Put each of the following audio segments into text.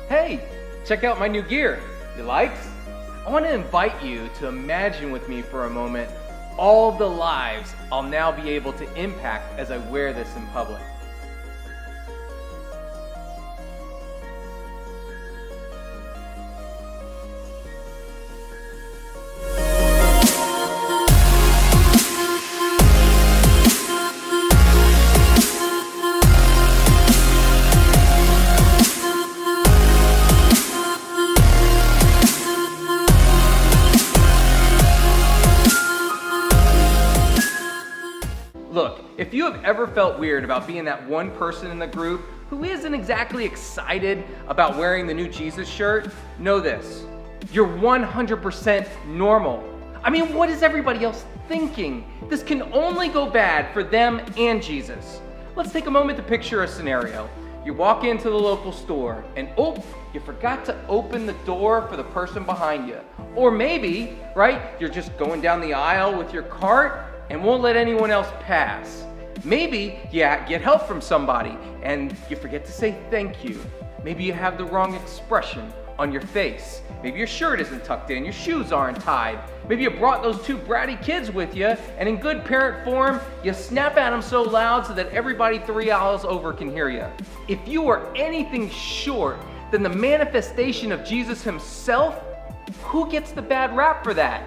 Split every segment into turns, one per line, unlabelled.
Hey, check out my new gear. You likes? I want to invite you to imagine with me for a moment all the lives I'll now be able to impact as I wear this in public. Look, if you have ever felt weird about being that one person in the group who isn't exactly excited about wearing the new Jesus shirt, know this. You're 100% normal. I mean, what is everybody else thinking? This can only go bad for them and Jesus. Let's take a moment to picture a scenario. You walk into the local store and you forgot to open the door for the person behind you. Or maybe, right, you're just going down the aisle with your cart and won't let anyone else pass. Maybe you get help from somebody and you forget to say thank you. Maybe you have the wrong expression on your face. Maybe your shirt isn't tucked in, your shoes aren't tied. Maybe you brought those two bratty kids with you, and in good parent form, you snap at them so loud so that everybody 3 aisles over can hear you. If you are anything short than the manifestation of Jesus himself, who gets the bad rap for that?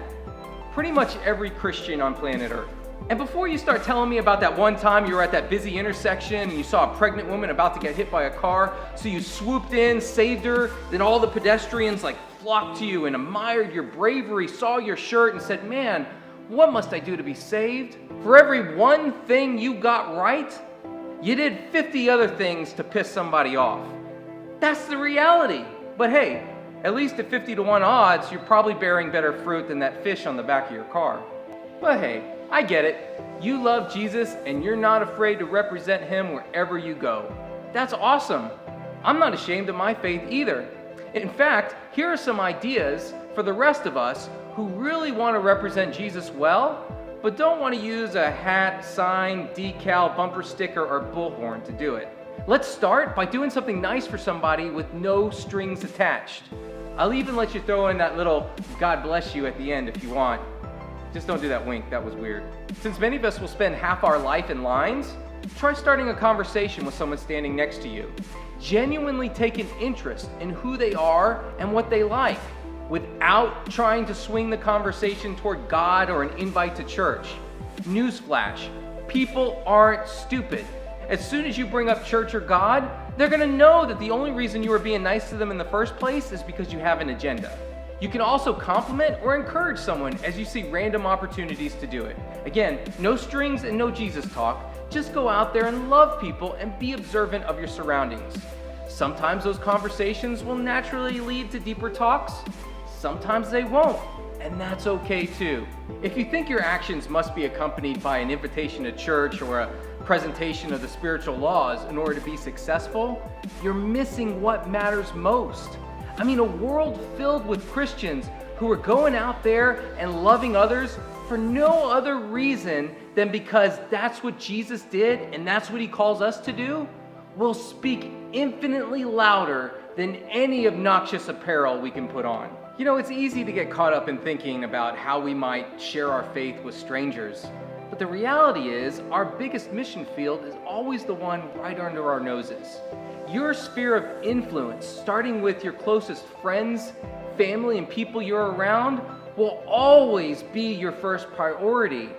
Pretty much every Christian on planet Earth. And before you start telling me about that one time you were at that busy intersection and you saw a pregnant woman about to get hit by a car, so you swooped in, saved her, then all the pedestrians flocked to you and admired your bravery, saw your shirt and said, man, what must I do to be saved? For every one thing you got right, you did 50 other things to piss somebody off. That's the reality. But hey, at least at 50-1 odds, you're probably bearing better fruit than that fish on the back of your car. But hey, I get it. You love Jesus and you're not afraid to represent him wherever you go. That's awesome. I'm not ashamed of my faith either. In fact, here are some ideas for the rest of us who really want to represent Jesus well, but don't want to use a hat, sign, decal, bumper sticker, or bullhorn to do it. Let's start by doing something nice for somebody with no strings attached. I'll even let you throw in that little God bless you at the end if you want. Just don't do that wink, that was weird. Since many of us will spend half our life in lines, try starting a conversation with someone standing next to you. Genuinely take an interest in who they are and what they like, without trying to swing the conversation toward God or an invite to church. Newsflash, people aren't stupid. As soon as you bring up church or God, they're going to know that the only reason you are being nice to them in the first place is because you have an agenda. You can also compliment or encourage someone as you see random opportunities to do it. Again, no strings and no Jesus talk. Just go out there and love people and be observant of your surroundings. Sometimes those conversations will naturally lead to deeper talks. Sometimes they won't, and that's okay too. If you think your actions must be accompanied by an invitation to church or a presentation of the spiritual laws in order to be successful, you're missing what matters most. I mean, a world filled with Christians who are going out there and loving others for no other reason than because that's what Jesus did and that's what he calls us to do, will speak infinitely louder than any obnoxious apparel we can put on. You know, it's easy to get caught up in thinking about how we might share our faith with strangers. But the reality is, our biggest mission field is always the one right under our noses. Your sphere of influence, starting with your closest friends, family, and people you're around, will always be your first priority.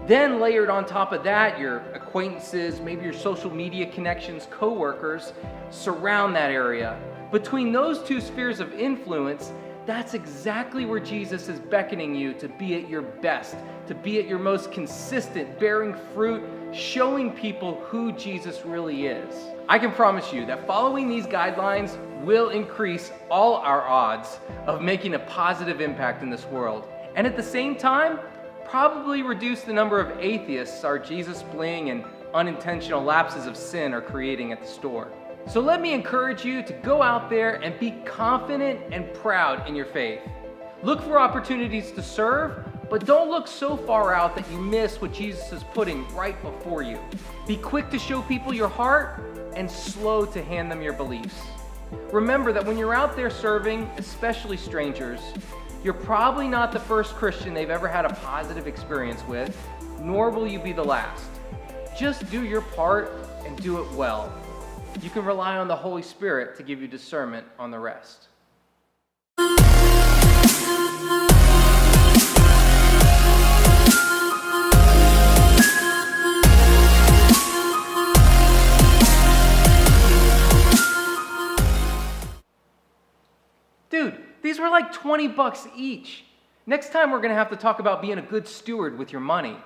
Then layered on top of that, your acquaintances, maybe your social media connections, coworkers, surround that area. Between those two spheres of influence, that's exactly where Jesus is beckoning you to be at your best, to be at your most consistent, bearing fruit, showing people who Jesus really is. I can promise you that following these guidelines will increase all our odds of making a positive impact in this world. And at the same time, probably reduce the number of atheists our Jesus bling and unintentional lapses of sin are creating at the store. So let me encourage you to go out there and be confident and proud in your faith. Look for opportunities to serve, but don't look so far out that you miss what Jesus is putting right before you. Be quick to show people your heart and slow to hand them your beliefs. Remember that when you're out there serving, especially strangers, you're probably not the first Christian they've ever had a positive experience with, nor will you be the last. Just do your part and do it well. You can rely on the Holy Spirit to give you discernment on the rest. Dude, these were like $20 each. Next time we're gonna have to talk about being a good steward with your money.